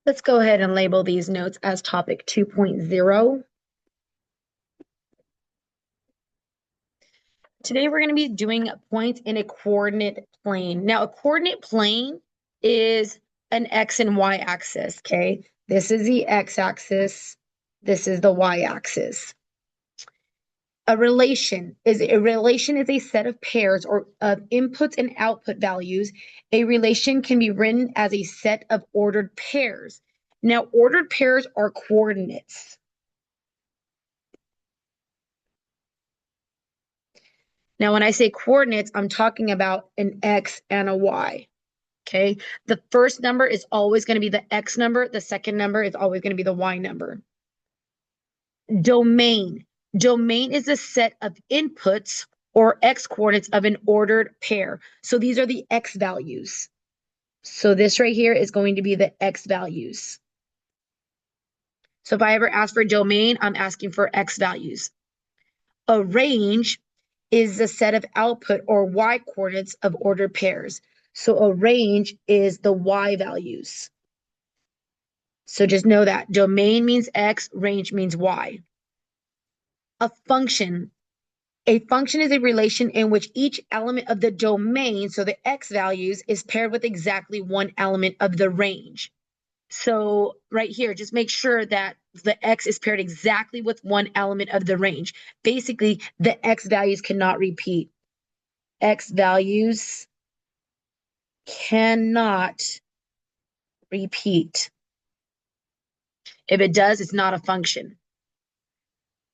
Let's go ahead and label these notes as topic 2.0. Today we're going to be doing points in a coordinate plane. Now, a coordinate plane is an X and Y axis, okay? This is the X axis. This is the Y axis. A relation is a set of pairs or of inputs and output values. A relation can be written as a set of ordered pairs. Now, ordered pairs are coordinates. Now, when I say coordinates, I'm talking about an X and a Y. Okay. The first number is always going to be the X number. The second number is always going to be the Y number. Domain. Domain is a set of inputs or X coordinates of an ordered pair. So these are the X values. So this right here is going to be the X values. So if I ever ask for a domain, I'm asking for X values. A range is the set of output or Y coordinates of ordered pairs. So a range is the Y values. So just know that domain means X, range means Y. A function. A function is a relation in which each element of the domain, so the X values, is paired with exactly one element of the range. So right here, just make sure that the X is paired exactly with one element of the range. Basically, the X values cannot repeat. X values cannot repeat. If it does, it's not a function.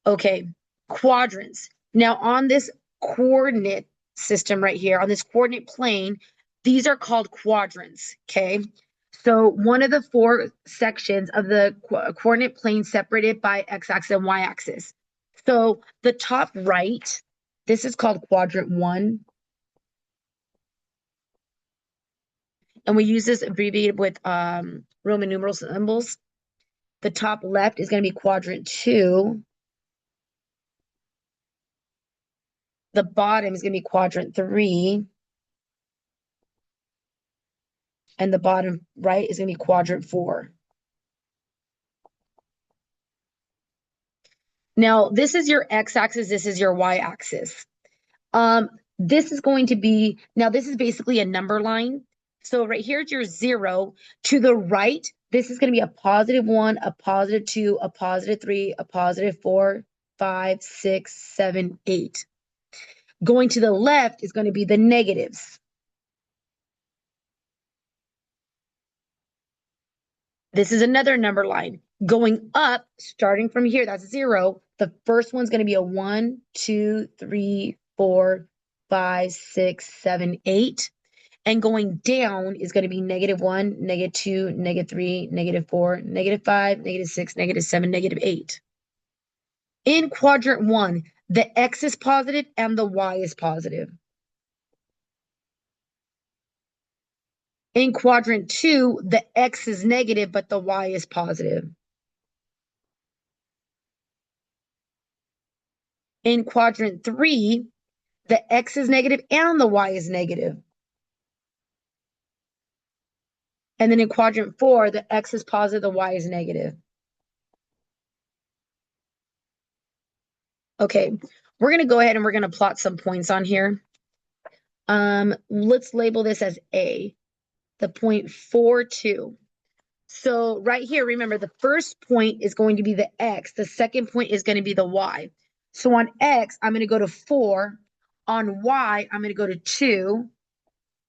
Okay, quadrants. Now on this coordinate system right here, on this coordinate plane, these are called quadrants, okay? So one of the four sections of the coordinate plane separated by x-axis and y-axis. So the top right, this is called quadrant 1. And we use this abbreviated with Roman numeral symbols. The top left is going to be quadrant 2. The bottom is going to be quadrant 3. And the bottom right is going to be quadrant 4. Now, this is your x-axis, this is your y-axis. This is going to be, now this is basically a number line. So right here is your 0. To the right, this is going to be a +1, a +2, a +3, a +4, 5, 6, 7, 8. Going to the left is going to be the negatives. This is another number line. Going up, starting from here, that's 0. The first one's going to be a 1, 2, 3, 4, 5, 6, 7, 8. And going down is going to be -1, -2, -3, -4, -5, -6, -7, -8. In quadrant 1, the X is positive and the Y is positive. In quadrant 2, the X is negative, but the Y is positive. In quadrant 3, the X is negative and the Y is negative. And then in quadrant 4, the X is positive, the Y is negative. Okay, we're going to go ahead and we're going to plot some points on here. Let's label this as A, the point 4, 2. So right here, remember the first point is going to be the X. The second point is going to be the Y. So on X, I'm going to go to 4. On Y, I'm going to go to 2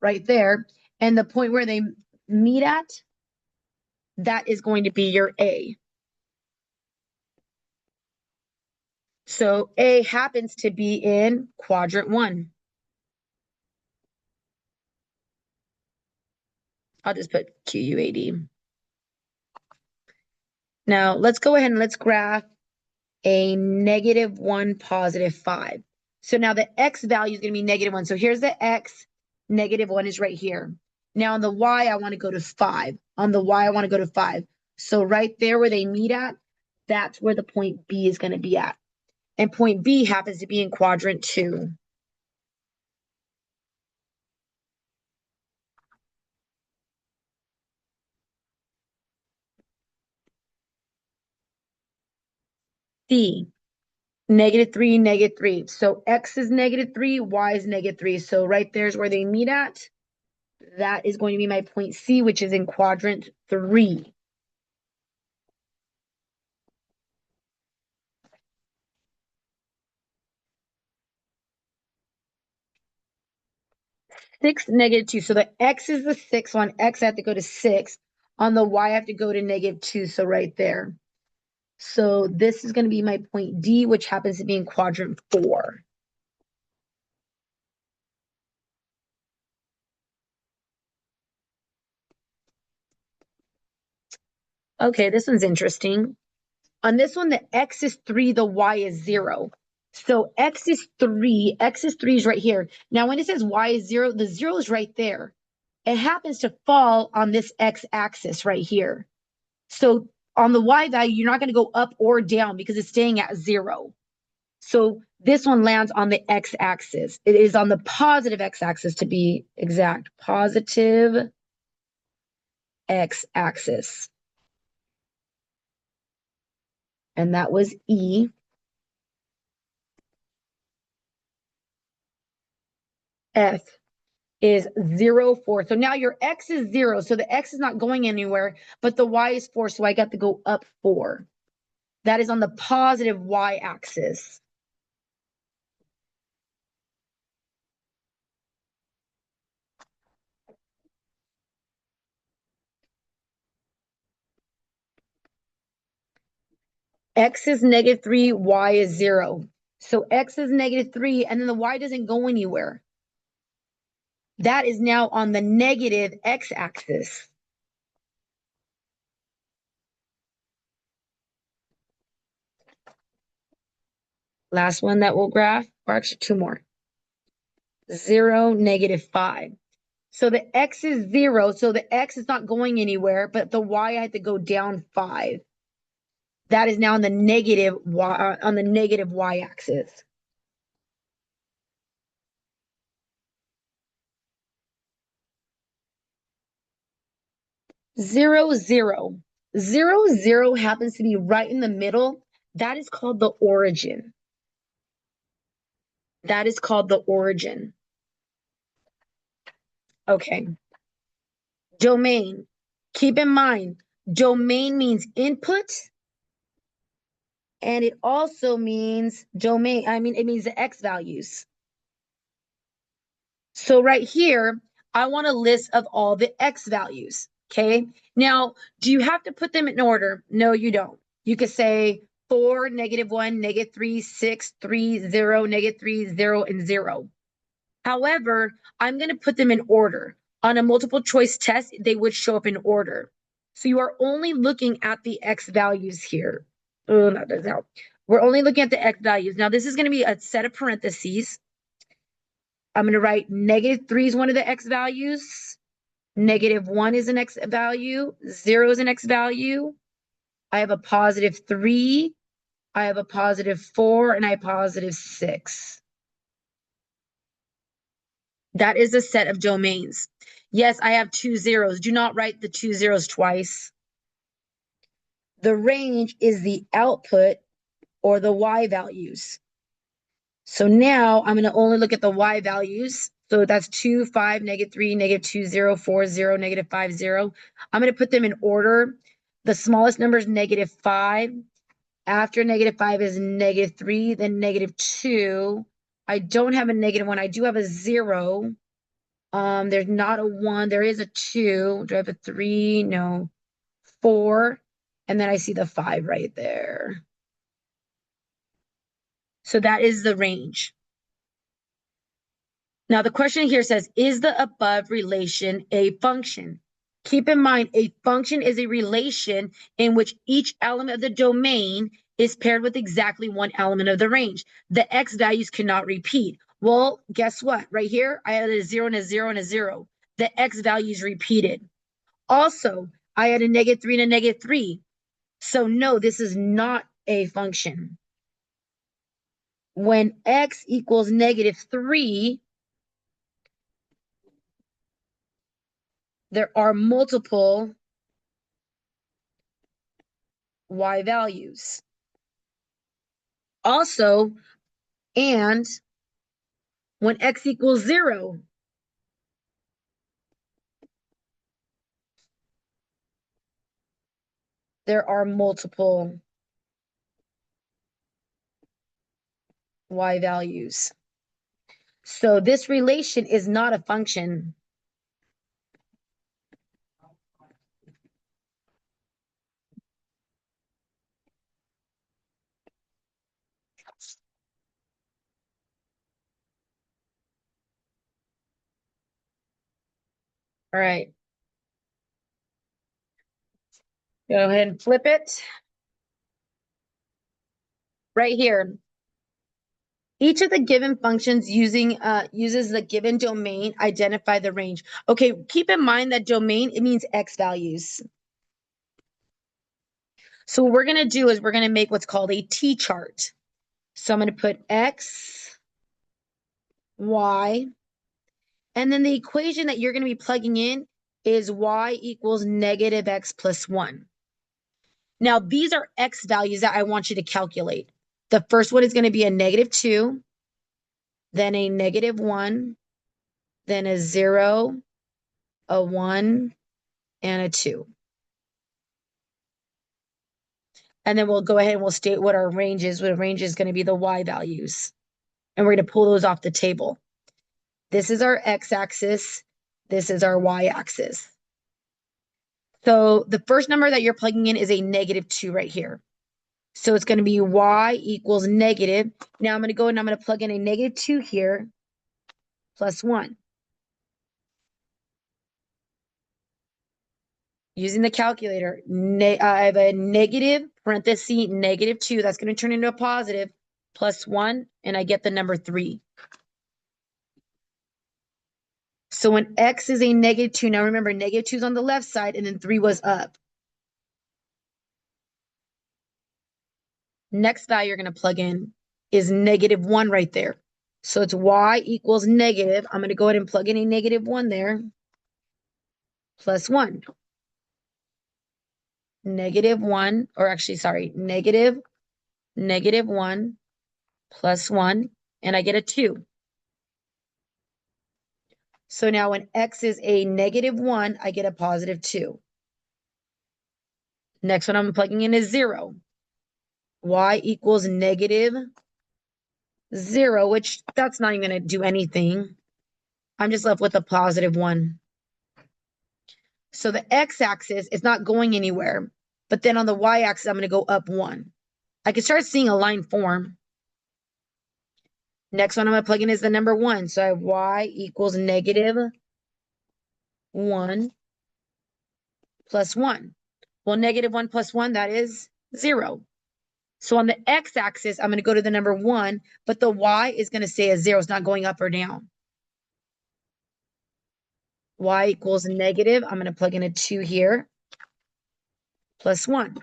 right there. And the point where they meet at, that is going to be your A. So A happens to be in quadrant 1. I'll just put QUAD. Now let's go ahead and let's graph a -1, +5. So now the X value is going to be -1. So here's the X, -1 is right here. Now on the Y, I want to go to 5. On the Y, I want to go to 5. So right there where they meet at, that's where the point B is going to be at. And point B happens to be in quadrant 2. C, -3, -3. So X is -3, Y is -3. So right there's where they meet at. That is going to be my point C, which is in quadrant 3. Six, -2. So the X is the 6 one. X I have to go to 6. On the Y I have to go to -2. So right there. So this is going to be my point D, which happens to be in quadrant 4. Okay, this one's interesting. On this one, the X is 3, the Y is 0. So X is 3 is right here. Now, when it says Y is 0, the 0 is right there. It happens to fall on this X axis right here. So on the Y value, you're not going to go up or down because it's staying at 0. So this one lands on the X axis. It is on the positive X axis to be exact. Positive X axis. And that was E. F is 0, 4. So now your X is 0. So the X is not going anywhere, but the Y is 4. So I got to go up 4. That is on the positive Y axis. X is -3, Y is 0. So X is -3, and then the Y doesn't go anywhere. That is now on the negative X axis. Last one that we'll graph, or actually 2 more. 0, -5. So the X is 0, so the X is not going anywhere, but the Y I had to go down 5. That is now on the negative Y axis. Zero, 0. 0, 0 happens to be right in the middle. That is called the origin. That is called the origin. Okay. Domain. Keep in mind, domain means input, and it also means it means the X values. So right here, I want a list of all the X values. Okay. Now, do you have to put them in order? No, you don't. You could say 4, -1, -3, 6, 3, 0, -3, 0, and 0. However, I'm going to put them in order. On a multiple choice test, they would show up in order. So you are only looking at the X values here. Oh, that doesn't help. We're only looking at the X values. Now, this is going to be a set of parentheses. I'm going to write -3 is one of the X values. -1 is an X value. 0 is an X value. I have a +3. I have a +4, and I have +6. That is a set of domains. Yes, I have 2 zeros. Do not write the 2 zeros twice. The range is the output or the Y values. So now I'm going to only look at the Y values. So that's 2, 5, -3, -2, 0, 4, 0, -5, 0. I'm going to put them in order. The smallest number is -5. After -5 is -3, then -2. I don't have a -1. I do have a 0. There's not a 1. There is a 2. Do I have a 3? No. 4. And then I see the 5 right there. So that is the range. Now the question here says, is the above relation a function? Keep in mind, a function is a relation in which each element of the domain is paired with exactly one element of the range. The X values cannot repeat. Well, guess what? Right here, I had a 0 and a 0 and a 0. The X values repeated. Also, I had a -3 and a -3. So no, this is not a function. When X equals -3, there are multiple Y values. Also, and when x equals 0, there are multiple y values. So this relation is not a function. All right. Go ahead and flip it. Right here. Each of the given functions uses the given domain, identify the range. Okay, keep in mind that domain, it means x values. So what we're going to do is we're going to make what's called a t-chart. So I'm going to put x, y, and then the equation that you're going to be plugging in is y equals negative x plus 1. Now, these are x values that I want you to calculate. The first one is going to be a -2, then a -1, then a 0, a 1, and a 2. And then we'll go ahead and we'll state what our range is. What range is going to be the y values. And we're going to pull those off the table. This is our x-axis. This is our y-axis. So the first number that you're plugging in is a -2 right here. So it's going to be y equals negative. Now I'm going to go and I'm going to plug in a -2 here plus 1. Using the calculator, I have a negative parenthesis -2. That's going to turn into a positive plus 1, and I get the number 3. So when x is a -2, now remember, -2 is on the left side, and then 3 was up. Next value you're going to plug in is -1 right there. So it's y equals negative. I'm going to go ahead and plug in a -1 there. Plus 1. -1, or actually, sorry, -1 plus 1, and I get a 2. So now when x is a -1, I get a positive 2. Next one I'm plugging in is 0. Y equals -0, which that's not even going to do anything. I'm just left with a positive 1. So the x-axis is not going anywhere, but then on the y-axis, I'm going to go up 1. I can start seeing a line form. Next one I'm going to plug in is the number 1. So I have y equals -1 plus 1. Well, -1 plus 1, that is 0. So on the x-axis, I'm going to go to the number 1, but the y is going to stay as 0. It's not going up or down. Y equals negative. I'm going to plug in a 2 here. Plus 1.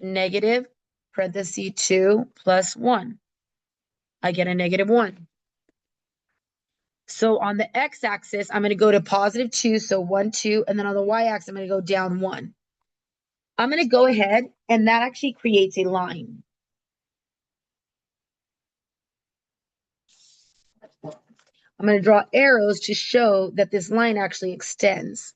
Negative, parenthesis 2 plus 1. I get a -1. So on the x-axis, I'm going to go to positive 2, so 1, 2, and then on the y-axis, I'm going to go down 1. I'm going to go ahead, and that actually creates a line. I'm going to draw arrows to show that this line actually extends.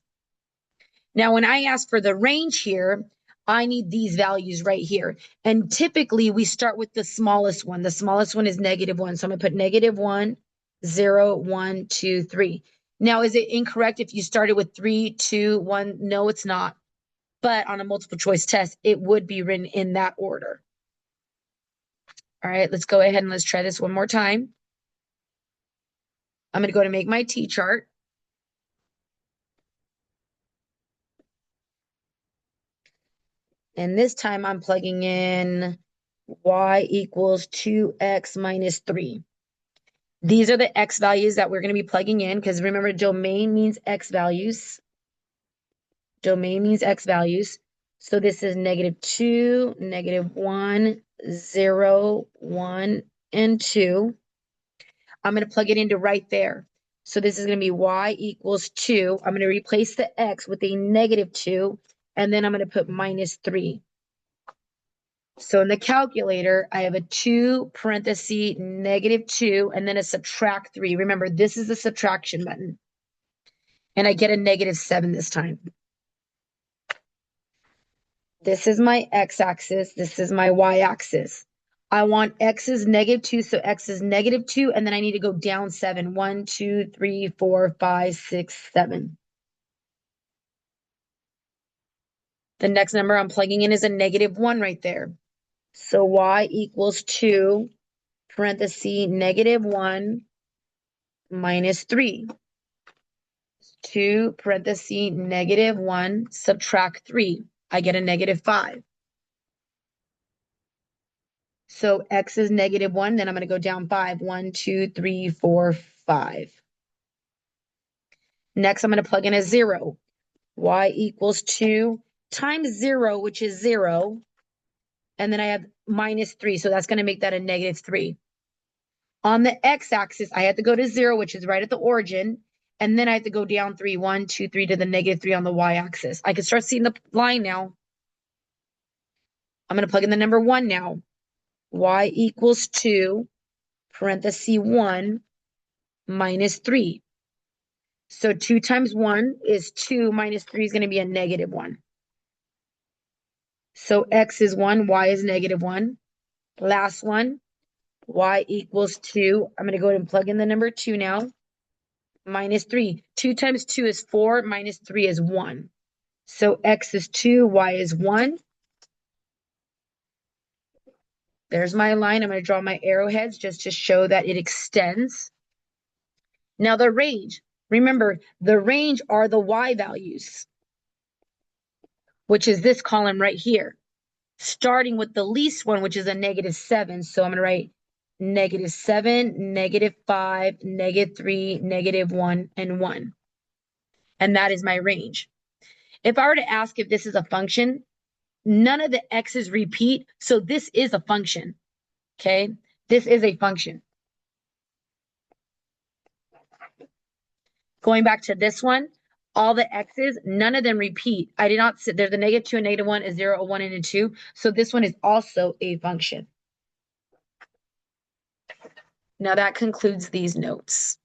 Now, when I ask for the range here, I need these values right here. And typically, we start with the smallest one. The smallest one is -1. So I'm going to put -1, 0, 1, 2, 3. Now, is it incorrect if you started with 3, 2, 1? No, it's not. But on a multiple choice test, it would be written in that order. All right, let's go ahead and let's try this one more time. I'm going to go to make my t-chart. And this time I'm plugging in y equals 2x minus 3. These are the x values that we're going to be plugging in, because remember, domain means x values. Domain means x values. So this is -2, -1, 0, 1, and 2. I'm going to plug it into right there. So this is going to be y equals 2. I'm going to replace the x with a -2, and then I'm going to put -3. So in the calculator, I have a 2 parenthesis -2 and then a subtract 3. Remember, this is the subtraction button. And I get a -7 this time. This is my x-axis. This is my y-axis. I want x is -2, so x is -2, and then I need to go down 7. 1, 2, 3, 4, 5, 6, 7. The next number I'm plugging in is a -1 right there. So y equals 2, parenthesis, -1 minus 3. 2, parenthesis, -1, subtract 3. I get a -5. So x is -1, then I'm going to go down 5. 1, 2, 3, 4, 5. Next, I'm going to plug in a 0. Y equals 2 times 0, which is 0. And then I have -3, so that's going to make that a -3. On the x-axis, I have to go to 0, which is right at the origin. And then I have to go down 3, 1, 2, 3 to the -3 on the y-axis. I can start seeing the line now. I'm going to plug in the number 1 now. Y equals 2, parenthesis 1, minus 3. So 2 times 1 is 2, minus 3 is going to be a -1. So x is 1, y is -1. Last one, y equals 2. I'm going to go ahead and plug in the number 2 now. Minus 3. 2 times 2 is 4, minus 3 is 1. So x is 2, y is 1. There's my line. I'm going to draw my arrowheads just to show that it extends. Now the range. Remember, the range are the y values, which is this column right here, starting with the least one, which is a -7. So I'm going to write -7, -5, -3, -1, and 1. And that is my range. If I were to ask if this is a function, none of the x's repeat, so this is a function, okay? This is a function. Going back to this one, all the x's, none of them repeat. I did not sit, there's a -2, a -1, a 0, a 1, and a 2. So this one is also a function. Now that concludes these notes.